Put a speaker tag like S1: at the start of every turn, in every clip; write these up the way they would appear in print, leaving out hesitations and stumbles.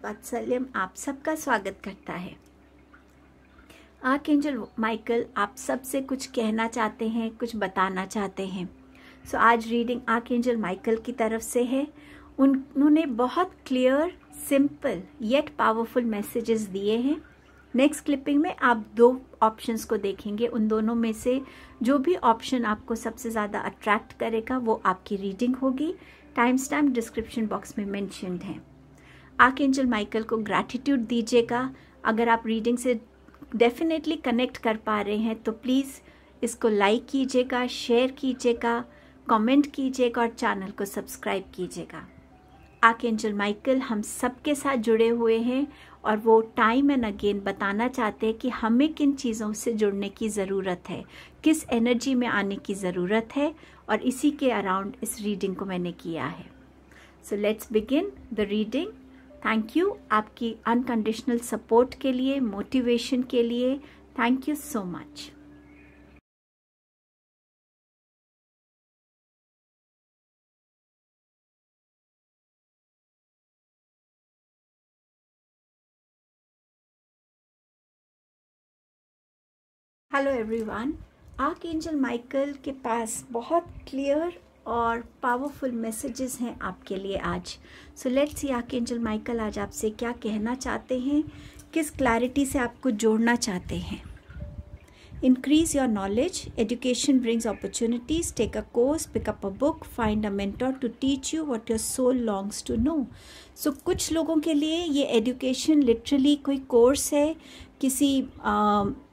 S1: वात्सल्यम आप सबका स्वागत करता है। आर्कएंजल माइकल आप सबसे कुछ कहना चाहते हैं, कुछ बताना चाहते हैं। सो आज रीडिंग आर्कएंजल माइकल की तरफ से है। उन्होंने बहुत clear, simple yet powerful messages दिए हैं। नेक्स्ट क्लिपिंग में आप दो ऑप्शंस को देखेंगे। उन दोनों में से जो भी ऑप्शन आपको सबसे ज़्यादा अट्रैक्ट करेगा वो आपकी रीडिंग होगी। टाइम स्टैम्प डिस्क्रिप्शन बॉक्स में मेंशन्ड है। आर्कएंजल माइकल को ग्रैटिट्यूड दीजिएगा। अगर आप रीडिंग से डेफिनेटली कनेक्ट कर पा रहे हैं तो प्लीज़ इसको लाइक कीजिएगा, शेयर कीजिएगा, कमेंट कीजिएगा और चैनल को सब्सक्राइब कीजिएगा। आर्कएंजल माइकल हम सबके साथ जुड़े हुए हैं और वो टाइम एंड अगेन बताना चाहते हैं कि हमें किन चीज़ों से जुड़ने की ज़रूरत है, किस एनर्जी में आने की ज़रूरत है, और इसी के अराउंड इस रीडिंग को मैंने किया है। So let's begin the reading. Thank you आपकी अनकंडीशनल सपोर्ट के लिए, मोटिवेशन के लिए। Thank you so much. Hello everyone. Archangel Michael के पास बहुत क्लियर और पावरफुल मैसेजेस हैं आपके लिए आज। So let's see archangel Michael आज आपसे क्या कहना चाहते हैं, किस क्लैरिटी से आपको जोड़ना चाहते हैं। Increase your knowledge, education brings opportunities, take a course, pick up a book, find a mentor to teach you what your soul longs to know. So कुछ लोगों के लिए ये एजुकेशन लिटरली कोई कोर्स है, किसी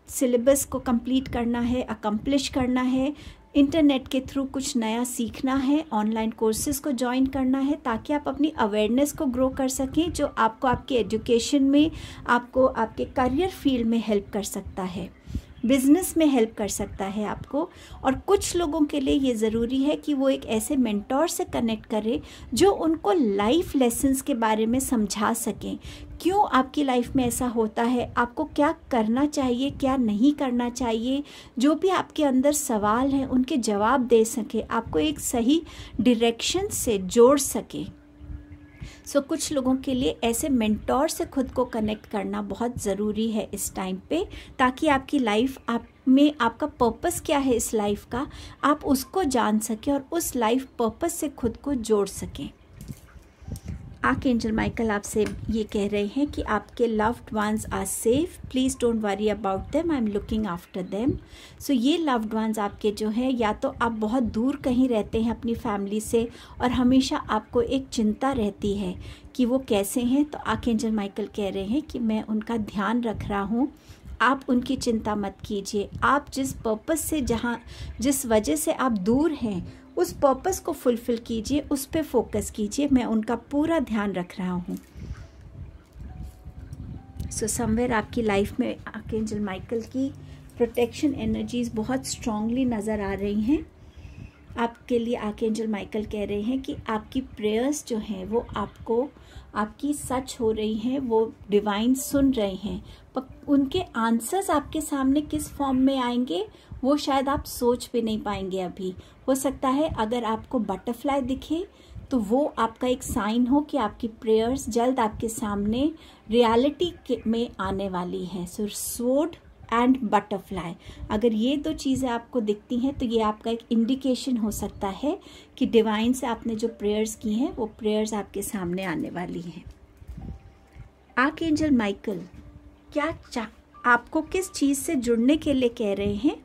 S1: सिलेबस को कंप्लीट करना है, अकम्प्लिश करना है, इंटरनेट के थ्रू कुछ नया सीखना है, ऑनलाइन कोर्सेज को ज्वाइन करना है ताकि आप अपनी अवेयरनेस को ग्रो कर सकें, जो आपको आपके एजुकेशन में, आपको आपके करियर फील्ड में हेल्प कर सकता है, बिजनेस में हेल्प कर सकता है आपको। और कुछ लोगों के लिए ये ज़रूरी है कि वो एक ऐसे मेंटोर से कनेक्ट करें जो उनको लाइफ लेसन्स के बारे में समझा सकें। क्यों आपकी लाइफ में ऐसा होता है, आपको क्या करना चाहिए, क्या नहीं करना चाहिए, जो भी आपके अंदर सवाल हैं उनके जवाब दे सके, आपको एक सही डायरेक्शन से जोड़ सके। सो कुछ लोगों के लिए ऐसे मेंटोर से खुद को कनेक्ट करना बहुत ज़रूरी है इस टाइम पे, ताकि आपकी लाइफ आप में आपका पर्पस क्या है इस लाइफ का, आप उसको जान सकें और उस लाइफ पर्पस से खुद को जोड़ सकें। आर्कएंजल माइकल आपसे ये कह रहे हैं कि आपके loved ones are safe, please don't worry about them, I am looking after them. So ये लव्ड वंस आपके जो हैं, या तो आप बहुत दूर कहीं रहते हैं अपनी फैमिली से और हमेशा आपको एक चिंता रहती है कि वो कैसे हैं, तो आर्कएंजल माइकल कह रहे हैं कि मैं उनका ध्यान रख रहा हूँ, आप उनकी चिंता मत कीजिए। आप जिस पर्पस से, जिस वजह से आप दूर हैं, उस पर्पस को फुलफिल कीजिए, उस पे फोकस कीजिए, मैं उनका पूरा ध्यान रख रहा हूँ। सो समवेयर आपकी लाइफ में आर्कएंजल माइकल की प्रोटेक्शन एनर्जीज बहुत स्ट्रांगली नज़र आ रही हैं। आपके लिए आर्कएंजल माइकल कह रहे हैं कि आपकी प्रेयर्स जो हैं वो आपको, आपकी सच हो रही हैं, वो डिवाइन सुन रहे हैं, पर उनके आंसर्स आपके सामने किस फॉर्म में आएंगे वो शायद आप सोच भी नहीं पाएंगे अभी। हो सकता है अगर आपको बटरफ्लाई दिखे तो वो आपका एक साइन हो कि आपकी प्रेयर्स जल्द आपके सामने रियलिटी में आने वाली हैं। सो स्वॉर्ड एंड बटरफ्लाई, अगर ये दो चीज़ें आपको दिखती हैं तो ये आपका एक इंडिकेशन हो सकता है कि डिवाइन से आपने जो प्रेयर्स की हैं वो प्रेयर्स आपके सामने आने वाली हैं। आर्कएंजल माइकल क्या आपको किस चीज़ से जुड़ने के लिए कह रहे हैं,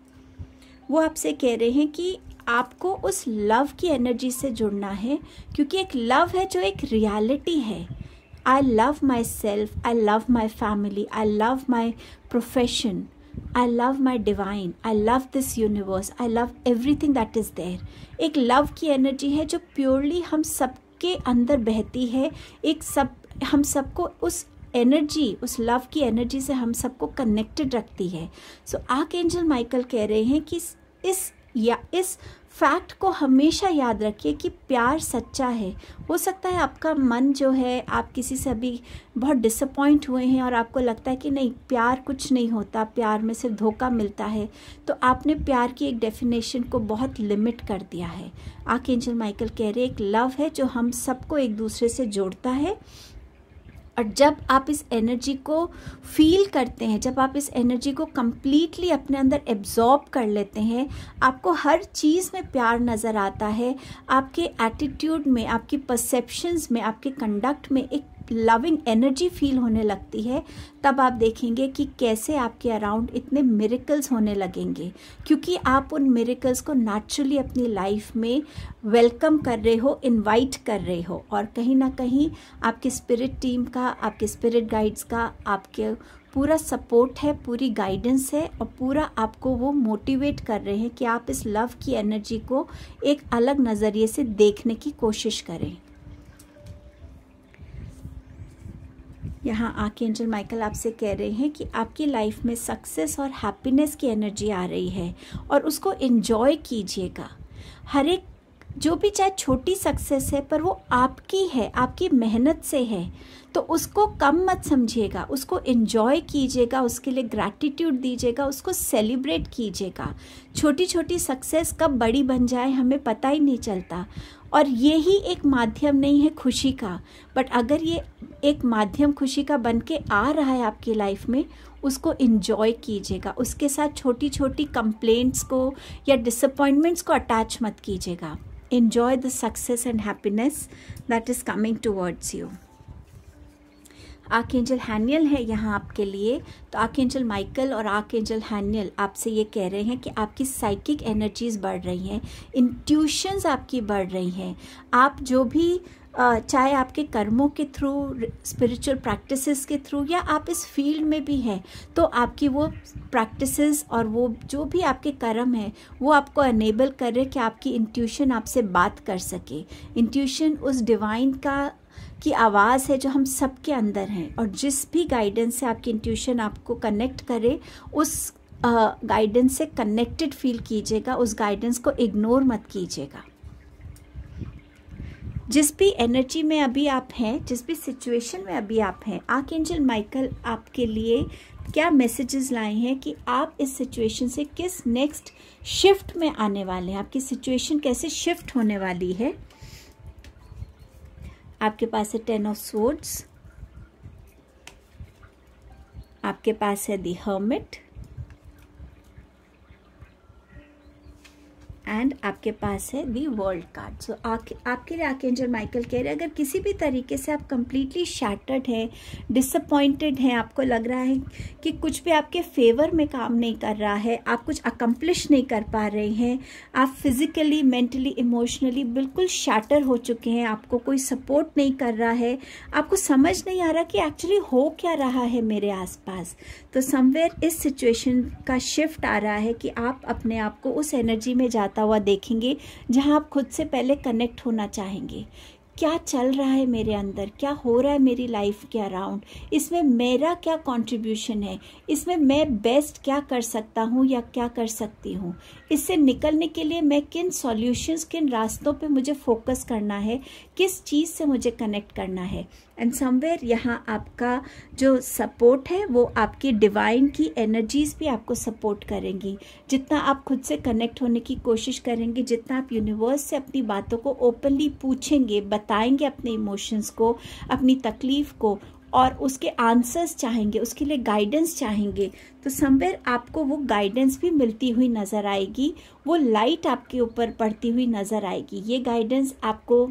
S1: वो आपसे कह रहे हैं कि आपको उस लव की एनर्जी से जुड़ना है, क्योंकि एक लव है जो एक रियलिटी है। I love myself, I love my family, I love my profession, I love my divine, I love this universe, I love everything that is there. एक लव की एनर्जी है जो प्योरली हम सबके अंदर बहती है। हम सबको उस एनर्जी, उस लव की एनर्जी से हम सबको कनेक्टेड रखती है। सो आर्कएंजल माइकल कह रहे हैं कि इस फैक्ट को हमेशा याद रखिए कि प्यार सच्चा है। हो सकता है आपका मन जो है, आप किसी से अभी बहुत डिसअपॉइंट हुए हैं और आपको लगता है कि नहीं, प्यार कुछ नहीं होता, प्यार में सिर्फ धोखा मिलता है, तो आपने प्यार की एक डेफिनेशन को बहुत लिमिट कर दिया है। आर्कएंजल माइकल कह रहे हैं एक लव है जो हम सबको एक दूसरे से जोड़ता है और जब आप इस एनर्जी को फील करते हैं, जब आप इस एनर्जी को कम्प्लीटली अपने अंदर एब्जॉर्ब कर लेते हैं, आपको हर चीज़ में प्यार नज़र आता है, आपके एटीट्यूड में, आपकी परसेप्शंस में, आपके कंडक्ट में एक लविंग एनर्जी फील होने लगती है, तब आप देखेंगे कि कैसे आपके अराउंड इतने मिरेकल्स होने लगेंगे, क्योंकि आप उन मिरेकल्स को नेचुरली अपनी लाइफ में वेलकम कर रहे हो, इनवाइट कर रहे हो। और कहीं ना कहीं आपकी स्पिरिट टीम का, आपके स्पिरिट गाइड्स का आपके पूरा सपोर्ट है, पूरी गाइडेंस है, और पूरा आपको वो मोटिवेट कर रहे हैं कि आप इस लव की एनर्जी को एक अलग नज़रिए से देखने की कोशिश करें। यहाँ आर्कएंजल माइकल आपसे कह रहे हैं कि आपकी लाइफ में सक्सेस और हैप्पीनेस की एनर्जी आ रही है और उसको एंजॉय कीजिएगा। हर एक जो भी चाहे छोटी सक्सेस है, पर वो आपकी है, आपकी मेहनत से है, तो उसको कम मत समझिएगा, उसको एंजॉय कीजिएगा, उसके लिए ग्रैटिट्यूड दीजिएगा, उसको सेलिब्रेट कीजिएगा। छोटी छोटी सक्सेस कब बड़ी बन जाए हमें पता ही नहीं चलता, और ये ही एक माध्यम नहीं है खुशी का, बट अगर ये एक माध्यम खुशी का बन के आ रहा है आपकी लाइफ में, उसको एंजॉय कीजिएगा। उसके साथ छोटी छोटी कंप्लेंट्स को या डिसअपॉइंटमेंट्स को अटैच मत कीजिएगा। Enjoy the success and happiness that is coming towards you. Archangel Haniel है यहाँ आपके लिए, तो आर्कएंजल माइकल और आर्कएंजल हैनियल आपसे ये कह रहे हैं कि आपकी साइकिक एनर्जीज बढ़ रही हैं, इंट्यूशंस आपकी बढ़ रही हैं। आप जो भी चाहे आपके कर्मों के थ्रू, स्पिरिचुअल प्रैक्टिसेस के थ्रू, या आप इस फील्ड में भी हैं, तो आपकी वो प्रैक्टिसेस और वो जो भी आपके कर्म हैं वो आपको अनेबल कर रहे कि आपकी इंट्यूशन आपसे बात कर सके। इंट्यूशन उस डिवाइन की आवाज़ है जो हम सबके अंदर हैं, और जिस भी गाइडेंस से आपकी इंट्यूशन आपको कनेक्ट करे, उस गाइडेंस से कनेक्टेड फील कीजिएगा, उस गाइडेंस को इग्नोर मत कीजिएगा। जिस भी एनर्जी में अभी आप हैं, जिस भी सिचुएशन में अभी आप हैं, आर्कएंजल माइकल आपके लिए क्या मैसेजेस लाए हैं कि आप इस सिचुएशन से किस नेक्स्ट शिफ्ट में आने वाले हैं, आपकी सिचुएशन कैसे शिफ्ट होने वाली है। आपके पास है 10 ऑफ स्वॉर्ड्स, आपके पास है द हर्मिट, एंड आपके पास है दी वर्ल्ड कार्ड। सो आपके लिए आर्कएंजल माइकल कह रहे हैं, अगर किसी भी तरीके से आप कंप्लीटली शैटर्ड हैं, डिसअपॉइंटेड हैं, आपको लग रहा है कि कुछ भी आपके फेवर में काम नहीं कर रहा है, आप कुछ अकम्प्लिश नहीं कर पा रहे हैं, आप फिजिकली, मेंटली, इमोशनली बिल्कुल शैटर हो चुके हैं, आपको कोई सपोर्ट नहीं कर रहा है, आपको समझ नहीं आ रहा कि एक्चुअली हो क्या रहा है मेरे आसपास, तो समवेयर इस सिचुएशन का शिफ्ट आ रहा है कि आप अपने आप को उस एनर्जी में जाता हुआ देखेंगे जहां आप खुद से पहले कनेक्ट होना चाहेंगे। क्या चल रहा है मेरे अंदर, क्या हो रहा है मेरी लाइफ के अराउंड, इसमें मेरा क्या कंट्रीब्यूशन है, इसमें मैं बेस्ट क्या कर सकता हूँ या क्या कर सकती हूँ, इससे निकलने के लिए मैं किन सॉल्यूशंस, किन रास्तों पे मुझे फोकस करना है, किस चीज़ से मुझे कनेक्ट करना है। एंड समवेयर यहाँ आपका जो सपोर्ट है वो आपकी डिवाइन की एनर्जीज भी आपको सपोर्ट करेंगी। जितना आप खुद से कनेक्ट होने की कोशिश करेंगे, जितना आप यूनिवर्स से अपनी बातों को ओपनली पूछेंगे, बताएंगे अपने इमोशंस को, अपनी तकलीफ को, और उसके आंसर्स चाहेंगे, उसके लिए गाइडेंस चाहेंगे, तो समवेयर आपको वो गाइडेंस भी मिलती हुई नज़र आएगी, वो लाइट आपके ऊपर पड़ती हुई नज़र आएगी। ये गाइडेंस आपको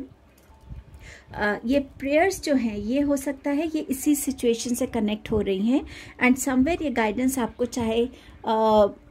S1: ये प्रेयर्स जो हैं, ये हो सकता है ये इसी सिचुएशन से कनेक्ट हो रही हैं, एंड समवेयर ये गाइडेंस आपको चाहे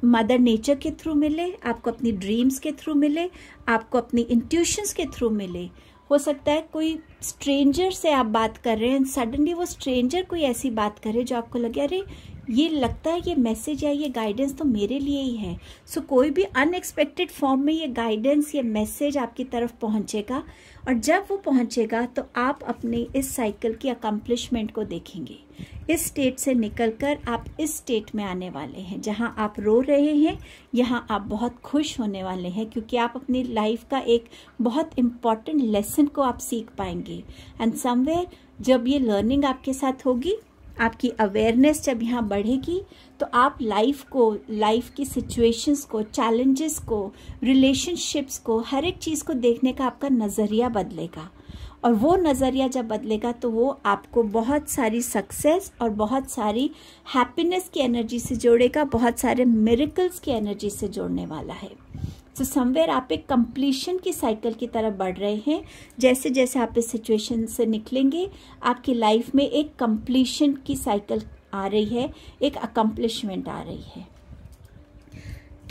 S1: मदर नेचर के थ्रू मिले, आपको अपनी ड्रीम्स के थ्रू मिले, आपको अपनी इंट्यूशंस के थ्रू मिले। हो सकता है कोई स्ट्रेंजर से आप बात कर रहे हैं, सडनली वो स्ट्रेंजर कोई ऐसी बात करे जो आपको लगे अरे ये लगता है ये मैसेज या ये गाइडेंस तो मेरे लिए ही है। सो कोई भी अनएक्सपेक्टेड फॉर्म में ये गाइडेंस, ये मैसेज आपकी तरफ पहुंचेगा, और जब वो पहुंचेगा तो आप अपने इस साइकिल की अकम्प्लिशमेंट को देखेंगे। इस स्टेट से निकलकर आप इस स्टेट में आने वाले हैं जहां आप रो रहे हैं, यहाँ आप बहुत खुश होने वाले हैं, क्योंकि आप अपनी लाइफ का एक बहुत इम्पॉर्टेंट लेसन को आप सीख पाएंगे। एंड समवेयर जब ये लर्निंग आपके साथ होगी आपकी अवेयरनेस जब यहाँ बढ़ेगी तो आप लाइफ की सिचुएशंस को, चैलेंजेस को, रिलेशनशिप्स को, हर एक चीज़ को देखने का आपका नज़रिया बदलेगा। और वो नज़रिया जब बदलेगा तो वो आपको बहुत सारी सक्सेस और बहुत सारी हैप्पीनेस की एनर्जी से जोड़ेगा, बहुत सारे मिरेकल्स की एनर्जी से जोड़ने वाला है। तो समवेयर आप एक कंप्लीशन की साइकिल की तरफ बढ़ रहे हैं। जैसे जैसे आप इस सिचुएशन से निकलेंगे, आपकी लाइफ में एक कंप्लीशन की साइकिल आ रही है, एक अकम्प्लिशमेंट आ रही है।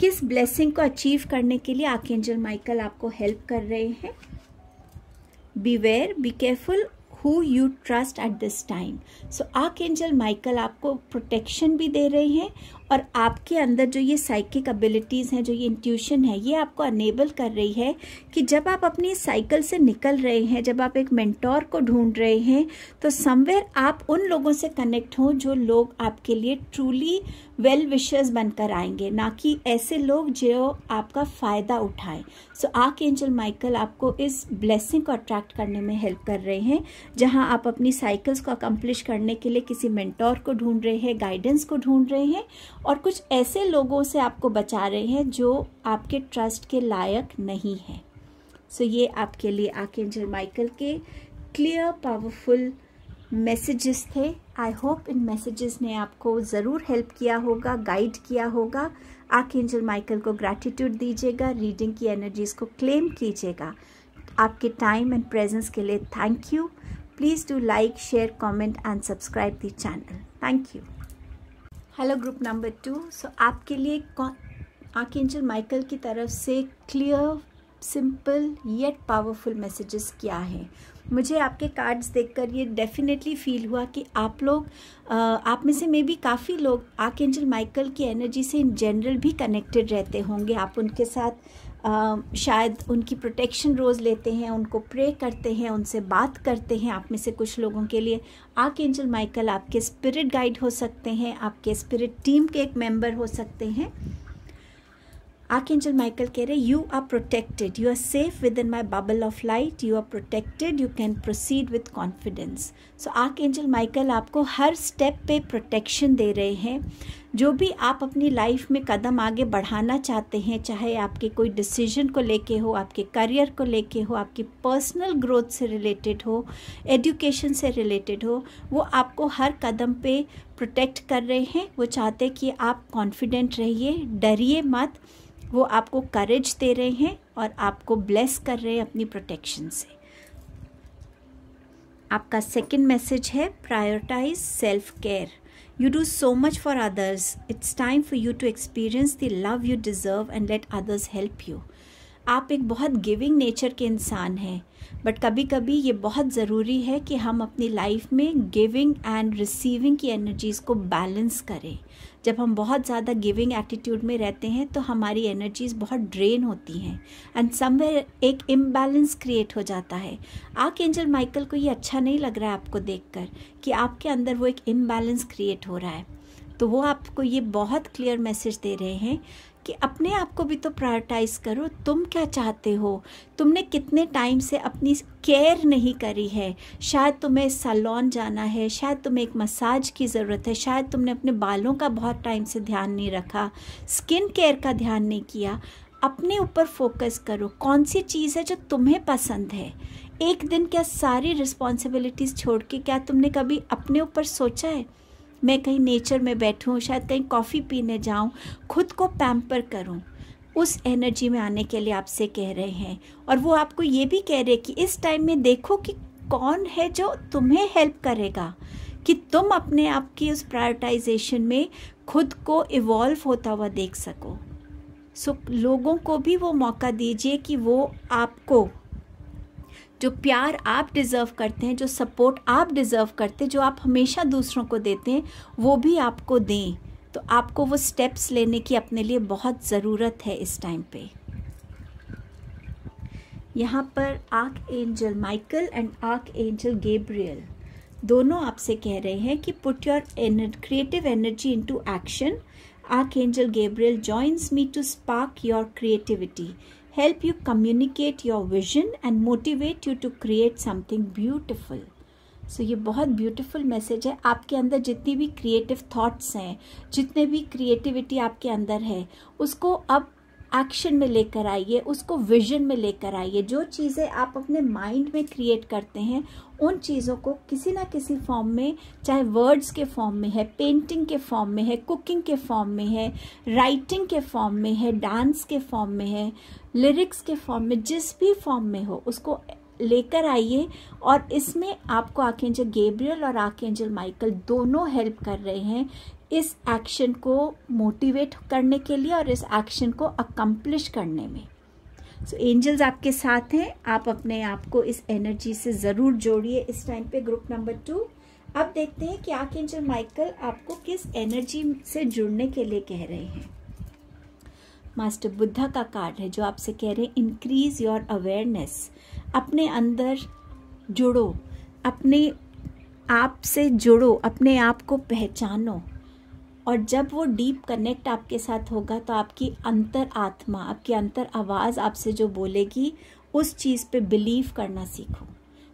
S1: किस ब्लेसिंग को अचीव करने के लिए आर्कएंजल माइकल आपको हेल्प कर रहे हैं? Beware, be careful who you trust at this time. So archangel Michael आपको प्रोटेक्शन भी दे रहे हैं और आपके अंदर जो ये साइकिक एबिलिटीज़ हैं, जो ये इंट्यूशन है, ये आपको अनेबल कर रही है कि जब आप अपनी साइकिल से निकल रहे हैं, जब आप एक मेंटोर को ढूंढ रहे हैं, तो समवेयर आप उन लोगों से कनेक्ट हों जो लोग आपके लिए ट्रूली वेल विशर्स बनकर आएंगे, ना कि ऐसे लोग जो आपका फ़ायदा उठाएं। सो आर्कएंजल माइकल आपको इस ब्लेसिंग को अट्रैक्ट करने में हेल्प कर रहे हैं, जहां आप अपनी साइकिल्स को अकम्प्लिश करने के लिए किसी मेंटोर को ढूंढ रहे हैं, गाइडेंस को ढूंढ रहे हैं, और कुछ ऐसे लोगों से आपको बचा रहे हैं जो आपके ट्रस्ट के लायक नहीं है। सो ये आपके लिए आर्कएंजल माइकल के क्लियर पावरफुल मैसेजेस थे। आई होप इन मैसेजेस ने आपको ज़रूर हेल्प किया होगा, गाइड किया होगा। आर्कएंजल माइकल को ग्रैटिट्यूड दीजिएगा, रीडिंग की एनर्जीज को क्लेम कीजिएगा। आपके टाइम एंड प्रेजेंस के लिए thank you. Please do like, share, comment and subscribe the channel. Thank you. Hello group number 2। सो आपके लिए आर्कएंजल माइकल की तरफ से clear, simple yet powerful messages क्या हैं? मुझे आपके कार्ड्स देखकर ये डेफिनेटली फील हुआ कि आप में से मे बी काफ़ी लोग आर्कएंजल माइकल की एनर्जी से इन जनरल भी कनेक्टेड रहते होंगे। आप उनके साथ शायद उनकी प्रोटेक्शन रोज़ लेते हैं, उनको प्रे करते हैं, उनसे बात करते हैं। आप में से कुछ लोगों के लिए आर्कएंजल माइकल आपके स्पिरिट गाइड हो सकते हैं, आपके स्पिरिट टीम के एक मेंबर हो सकते हैं। आर्कएंजल माइकल कह रहे, you are protected, you are safe within my bubble of light, you are protected, you can proceed with confidence. So archangel Michael आपको हर स्टेप पे प्रोटेक्शन दे रहे हैं। जो भी आप अपनी लाइफ में कदम आगे बढ़ाना चाहते हैं, चाहे आपके कोई डिसीजन को लेके हो, आपके करियर को लेके हो, आपकी पर्सनल ग्रोथ से रिलेटेड हो, एजुकेशन से रिलेटेड हो, वो आपको हर कदम पे प्रोटेक्ट कर रहे हैं। वो चाहते कि आप कॉन्फिडेंट रहिए, डरिए मत। वो आपको करेज दे रहे हैं और आपको ब्लेस कर रहे हैं अपनी प्रोटेक्शन से। आपका सेकंड मैसेज है, prioritize self care. You do so much for others. It's time for you to experience the love you deserve and let others help you. आप एक बहुत गिविंग नेचर के इंसान हैं, बट कभी कभी ये बहुत ज़रूरी है कि हम अपनी लाइफ में गिविंग एंड रिसीविंग की एनर्जीज़ को बैलेंस करें। जब हम बहुत ज़्यादा गिविंग एटीट्यूड में रहते हैं तो हमारी एनर्जीज़ बहुत ड्रेन होती हैं एंड समवेयर एक इम्बैलेंस क्रिएट हो जाता है। आर्कएंजल माइकल को ये अच्छा नहीं लग रहा है आपको देखकर कि आपके अंदर वो एक इम्बैलेंस क्रिएट हो रहा है। तो वो आपको ये बहुत क्लियर मैसेज दे रहे हैं कि अपने आप को भी तो प्रायोरिटाइज़ करो। तुम क्या चाहते हो? तुमने कितने टाइम से अपनी केयर नहीं करी है? शायद तुम्हें सैलून जाना है, शायद तुम्हें एक मसाज की ज़रूरत है, शायद तुमने अपने बालों का बहुत टाइम से ध्यान नहीं रखा, स्किन केयर का ध्यान नहीं किया। अपने ऊपर फोकस करो। कौन सी चीज़ है जो तुम्हें पसंद है? एक दिन क्या सारी रिस्पॉन्सिबिलिटीज़ छोड़ के क्या तुमने कभी अपने ऊपर सोचा है, मैं कहीं नेचर में बैठूं, शायद कहीं कॉफ़ी पीने जाऊं, खुद को पैम्पर करूं? उस एनर्जी में आने के लिए आपसे कह रहे हैं। और वो आपको ये भी कह रहे हैं कि इस टाइम में देखो कि कौन है जो तुम्हें हेल्प करेगा, कि तुम अपने आप की उस प्रायोरिटाइजेशन में खुद को इवॉल्व होता हुआ देख सको। सो लोगों को भी वो मौका दीजिए कि वो आपको जो प्यार आप डिज़र्व करते हैं, जो सपोर्ट आप डिज़र्व करते हैं, जो आप हमेशा दूसरों को देते हैं, वो भी आपको दें। तो आपको वो स्टेप्स लेने की अपने लिए बहुत ज़रूरत है इस टाइम पे। यहाँ पर archangel Michael and archangel Gabriel दोनों आपसे कह रहे हैं कि put your creative energy into action. Archangel Gabriel joins me to spark your creativity, help you communicate your vision and motivate you to create something beautiful. सो ये बहुत beautiful message है। आपके अंदर जितनी भी क्रिएटिव थॉट्स हैं, जितने भी क्रिएटिविटी आपके अंदर है, उसको अब एक्शन में लेकर आइए, उसको विजन में लेकर आइए। जो चीज़ें आप अपने माइंड में क्रिएट करते हैं, उन चीज़ों को किसी ना किसी फॉर्म में, चाहे वर्ड्स के फॉर्म में है, पेंटिंग के फॉर्म में है, कुकिंग के फॉर्म में है, राइटिंग के फॉर्म में है, डांस के फॉर्म में है, लिरिक्स के फॉर्म में, जिस भी फॉर्म में हो उसको लेकर आइए। और इसमें आपको आर्कएंजल गैब्रियल और आर्कएंजल माइकल दोनों हेल्प कर रहे हैं इस एक्शन को मोटिवेट करने के लिए और इस एक्शन को अकम्प्लिश करने में। सो एंजल्स आपके साथ हैं। आप अपने आप को इस एनर्जी से ज़रूर जोड़िए इस टाइम पे। ग्रुप नंबर 2, अब देखते हैं कि आर्कएंजल माइकल आपको किस एनर्जी से जुड़ने के लिए कह रहे हैं। मास्टर बुद्धा का कार्ड है जो आपसे कह रहे हैं इंक्रीज योर अवेयरनेस। अपने अंदर जुड़ो, अपने आप से जुड़ो, अपने आप को पहचानो। और जब वो डीप कनेक्ट आपके साथ होगा तो आपकी अंतर आत्मा, आपकी अंतर आवाज़ आपसे जो बोलेगी, उस चीज़ पे बिलीव करना सीखो,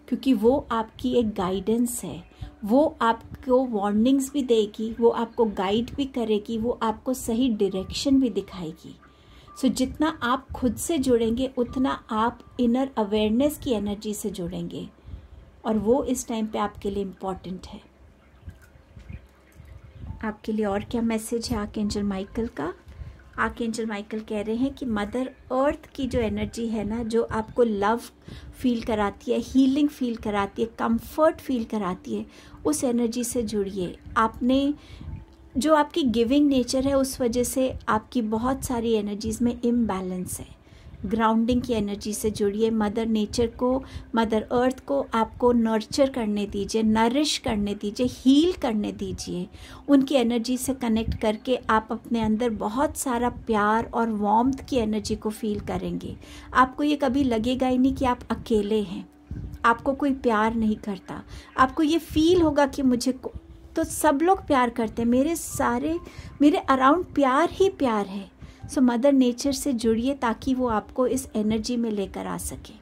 S1: क्योंकि वो आपकी एक गाइडेंस है। वो आपको वार्निंग्स भी देगी, वो आपको गाइड भी करेगी, वो आपको सही डायरेक्शन भी दिखाएगी। सो जितना आप खुद से जुड़ेंगे उतना आप इनर अवेयरनेस की एनर्जी से जुड़ेंगे, और वो इस टाइम पे आपके लिए इम्पॉर्टेंट है। आपके लिए और क्या मैसेज है आर्कएंजल माइकल का? आर्कएंजल माइकल कह रहे हैं कि मदर अर्थ की जो एनर्जी है ना, जो आपको लव फील कराती है, हीलिंग फील कराती है, कंफर्ट फील कराती है, उस एनर्जी से जुड़िए। आपने जो आपकी गिविंग नेचर है, उस वजह से आपकी बहुत सारी एनर्जीज़ में इम्बैलेंस है। ग्राउंडिंग की एनर्जी से जुड़िए। मदर नेचर को, मदर अर्थ को आपको नर्चर करने दीजिए, नरिश करने दीजिए, हील करने दीजिए। उनकी एनर्जी से कनेक्ट करके आप अपने अंदर बहुत सारा प्यार और वार्मथ की एनर्जी को फील करेंगे। आपको ये कभी लगेगा ही नहीं कि आप अकेले हैं, आपको कोई प्यार नहीं करता। आपको ये फील होगा कि मुझे तो सब लोग प्यार करते हैं, मेरे अराउंड प्यार ही प्यार है। सो मदर नेचर से जुड़िए ताकि वो आपको इस एनर्जी में लेकर आ सके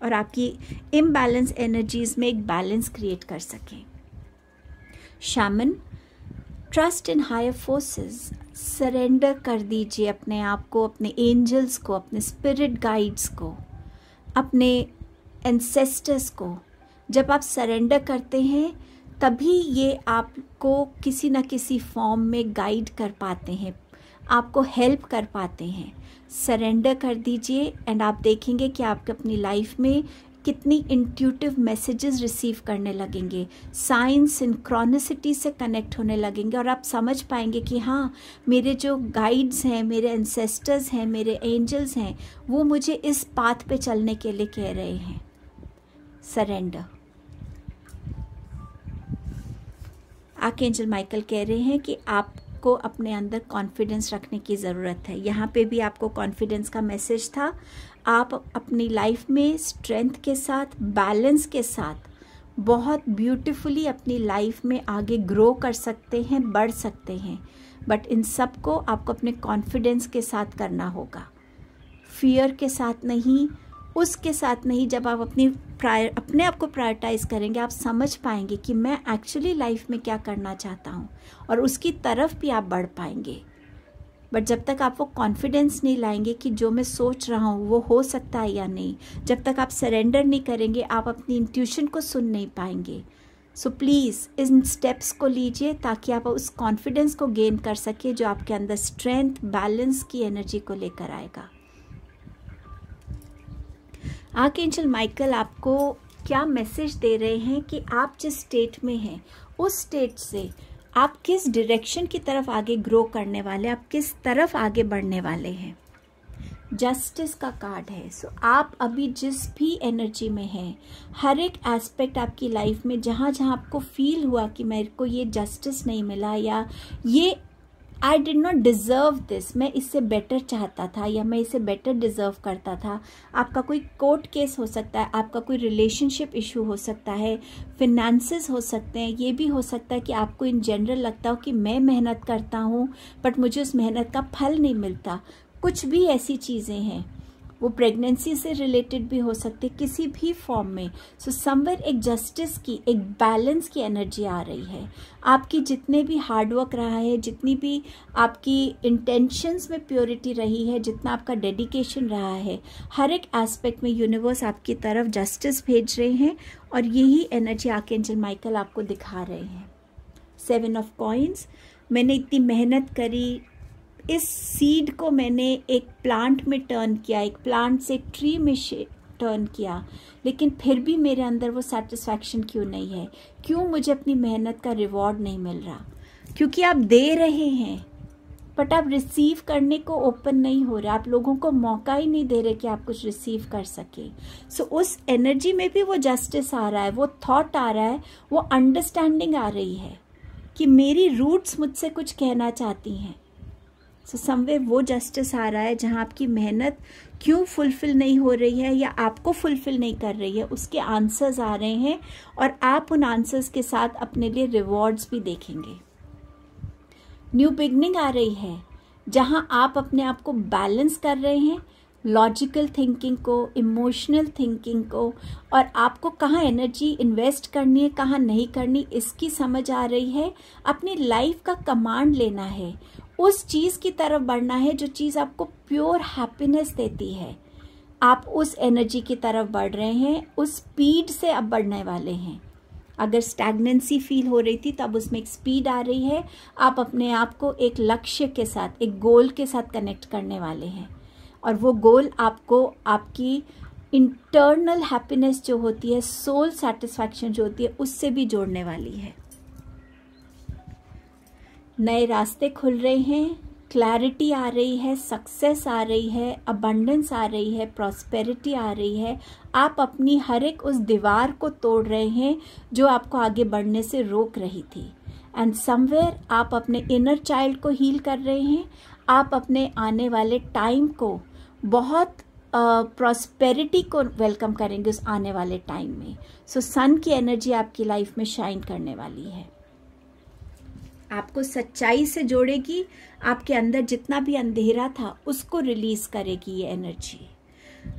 S1: और आपकी इम्बैलेंस एनर्जीज में एक बैलेंस क्रिएट कर सके। Shaman, trust in higher forces. Surrender कर दीजिए अपने आप को, अपने एंजल्स को, अपने स्पिरिट गाइड्स को, अपने एंसेस्टर्स को। जब आप सरेंडर करते हैं तभी ये आपको किसी न किसी फॉर्म में गाइड कर पाते हैं, आपको हेल्प कर पाते हैं। सरेंडर कर दीजिए एंड आप देखेंगे कि आप अपनी लाइफ में कितनी इंट्यूटिव मैसेजेस रिसीव करने लगेंगे, साइंस सिंक्रोनिसिटी से कनेक्ट होने लगेंगे और आप समझ पाएंगे कि हाँ, मेरे जो गाइड्स हैं, मेरे एंसेस्टर्स हैं, मेरे एंजल्स हैं, वो मुझे इस पाथ पे चलने के लिए कह रहे हैं। सरेंडर। आर्कएंजल माइकल कह रहे हैं कि आपको अपने अंदर कॉन्फिडेंस रखने की ज़रूरत है। यहाँ पे भी आपको कॉन्फिडेंस का मैसेज था। आप अपनी लाइफ में स्ट्रेंथ के साथ, बैलेंस के साथ बहुत ब्यूटीफुली अपनी लाइफ में आगे ग्रो कर सकते हैं, बढ़ सकते हैं। बट इन सब को आपको अपने कॉन्फिडेंस के साथ करना होगा, फियर के साथ नहीं, उसके साथ नहीं। जब आप अपने आप को प्रायोरिटाइज करेंगे, आप समझ पाएंगे कि मैं एक्चुअली लाइफ में क्या करना चाहता हूँ और उसकी तरफ भी आप बढ़ पाएंगे। बट जब तक आप वो कॉन्फिडेंस नहीं लाएंगे कि जो मैं सोच रहा हूँ वो हो सकता है या नहीं, जब तक आप सरेंडर नहीं करेंगे, आप अपनी इंट्यूशन को सुन नहीं पाएंगे। सो प्लीज़ इन स्टेप्स को लीजिए ताकि आप उस कॉन्फिडेंस को गेन कर सके जो आपके अंदर स्ट्रेंथ, बैलेंस की एनर्जी को लेकर आएगा। आर्कएंजल माइकल आपको क्या मैसेज दे रहे हैं कि आप जिस स्टेट में हैं, उस स्टेट से आप किस डायरेक्शन की तरफ आगे ग्रो करने वाले, आप किस तरफ आगे बढ़ने वाले हैं। जस्टिस का कार्ड है। सो आप अभी जिस भी एनर्जी में हैं, हर एक एस्पेक्ट आपकी लाइफ में जहाँ जहाँ आपको फील हुआ कि मेरे को ये जस्टिस नहीं मिला, या ये I did not deserve this, मैं इससे बेटर चाहता था या मैं इसे बेटर डिज़र्व करता था। आपका कोई कोर्ट केस हो सकता है, आपका कोई रिलेशनशिप इशू हो सकता है, फिनेंसेस हो सकते हैं। ये भी हो सकता है कि आपको इन जनरल लगता हो कि मैं मेहनत करता हूँ बट मुझे उस मेहनत का फल नहीं मिलता। कुछ भी ऐसी चीज़ें हैं, वो प्रेगनेंसी से रिलेटेड भी हो सकते, किसी भी फॉर्म में। सो समवेयर एक जस्टिस की, एक बैलेंस की एनर्जी आ रही है। आपकी जितने भी हार्डवर्क रहा है, जितनी भी आपकी इंटेंशंस में प्योरिटी रही है, जितना आपका डेडिकेशन रहा है, हर एक एस्पेक्ट में यूनिवर्स आपकी तरफ जस्टिस भेज रहे हैं और यही एनर्जी आर्कएंजल माइकल आपको दिखा रहे हैं। 7 ऑफ कॉइंस, मैंने इतनी मेहनत करी, इस सीड को मैंने एक प्लांट में टर्न किया, एक प्लांट से एक ट्री में टर्न किया, लेकिन फिर भी मेरे अंदर वो सेटिस्फैक्शन क्यों नहीं है? क्यों मुझे अपनी मेहनत का रिवॉर्ड नहीं मिल रहा? क्योंकि आप दे रहे हैं बट आप रिसीव करने को ओपन नहीं हो रहे, आप लोगों को मौका ही नहीं दे रहे कि आप कुछ रिसीव कर सके। सो उस एनर्जी में भी वो जस्टिस आ रहा है, वो थॉट आ रहा है, वो अंडरस्टैंडिंग आ रही है कि मेरी रूट्स मुझसे कुछ कहना चाहती हैं। सो समवेयर वो जस्टिस आ रहा है जहाँ आपकी मेहनत क्यों फुलफिल नहीं हो रही है या आपको फुलफिल नहीं कर रही है, उसके आंसर्स आ रहे हैं और आप उन आंसर्स के साथ अपने लिए रिवॉर्ड्स भी देखेंगे। न्यू बिगनिंग आ रही है जहाँ आप अपने आप को बैलेंस कर रहे हैं, लॉजिकल थिंकिंग को, इमोशनल थिंकिंग को, और आपको कहाँ एनर्जी इन्वेस्ट करनी है, कहाँ नहीं करनी, इसकी समझ आ रही है। अपनी लाइफ का कमांड लेना है, उस चीज़ की तरफ बढ़ना है जो चीज़ आपको प्योर हैप्पीनेस देती है। आप उस एनर्जी की तरफ बढ़ रहे हैं, उस स्पीड से अब बढ़ने वाले हैं। अगर स्टैग्नेंसी फील हो रही थी तब उसमें एक स्पीड आ रही है। आप अपने आप को एक लक्ष्य के साथ, एक गोल के साथ कनेक्ट करने वाले हैं और वो गोल आपको आपकी इंटरनल हैप्पीनेस जो होती है, सोल सेटिस्फैक्शन जो होती है, उससे भी जोड़ने वाली है। नए रास्ते खुल रहे हैं, क्लैरिटी आ रही है, सक्सेस आ रही है, अबंडेंस आ रही है, प्रॉस्पेरिटी आ रही है। आप अपनी हर एक उस दीवार को तोड़ रहे हैं जो आपको आगे बढ़ने से रोक रही थी। एंड समवेयर आप अपने इनर चाइल्ड को हील कर रहे हैं। आप अपने आने वाले टाइम को बहुत प्रॉस्पेरिटी को वेलकम करेंगे उस आने वाले टाइम में। सो सन की एनर्जी आपकी लाइफ में शाइन करने वाली है, आपको सच्चाई से जोड़ेगी, आपके अंदर जितना भी अंधेरा था उसको रिलीज करेगी ये एनर्जी।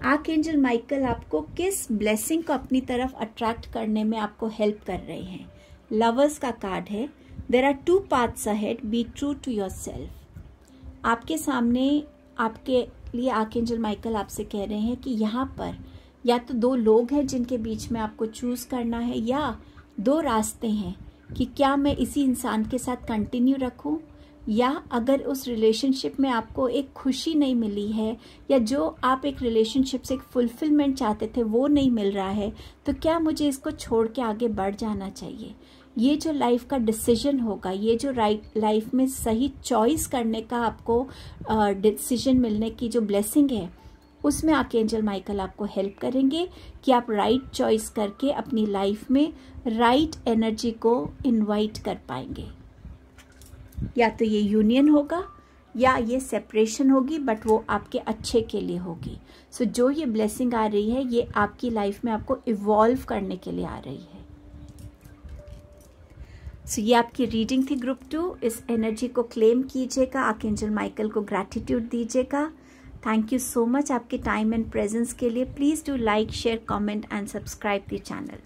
S1: आर्कएंजल माइकल आपको किस ब्लेसिंग को अपनी तरफ अट्रैक्ट करने में आपको हेल्प कर रहे हैं? लवर्स का कार्ड है। There are 2 paths ahead, be true to yourself. आपके सामने, आपके लिए आर्कएंजल माइकल आपसे कह रहे हैं कि यहाँ पर या तो 2 लोग हैं जिनके बीच में आपको चूज करना है, या 2 रास्ते हैं कि क्या मैं इसी इंसान के साथ कंटिन्यू रखूं, या अगर उस रिलेशनशिप में आपको एक खुशी नहीं मिली है या जो आप एक रिलेशनशिप से एक फुलफिलमेंट चाहते थे वो नहीं मिल रहा है, तो क्या मुझे इसको छोड़ के आगे बढ़ जाना चाहिए? ये जो लाइफ का डिसीजन होगा, ये जो लाइफ में सही चॉइस करने का आपको डिसीजन मिलने की जो ब्लेसिंग है, उसमें आर्कएंजल माइकल आपको हेल्प करेंगे कि आप राइट चॉइस करके अपनी लाइफ में राइट एनर्जी को इनवाइट कर पाएंगे। या तो ये यूनियन होगा या ये सेपरेशन होगी, बट वो आपके अच्छे के लिए होगी। सो जो ये ब्लेसिंग आ रही है ये आपकी लाइफ में आपको इवॉल्व करने के लिए आ रही है। सो ये आपकी रीडिंग थी ग्रुप 2। इस एनर्जी को क्लेम कीजिएगा, आर्कएंजल माइकल को ग्रैटिट्यूड दीजिएगा। थैंक यू सो मच आपके टाइम एंड प्रेजेंस के लिए। Please do like, share, comment and subscribe the channel.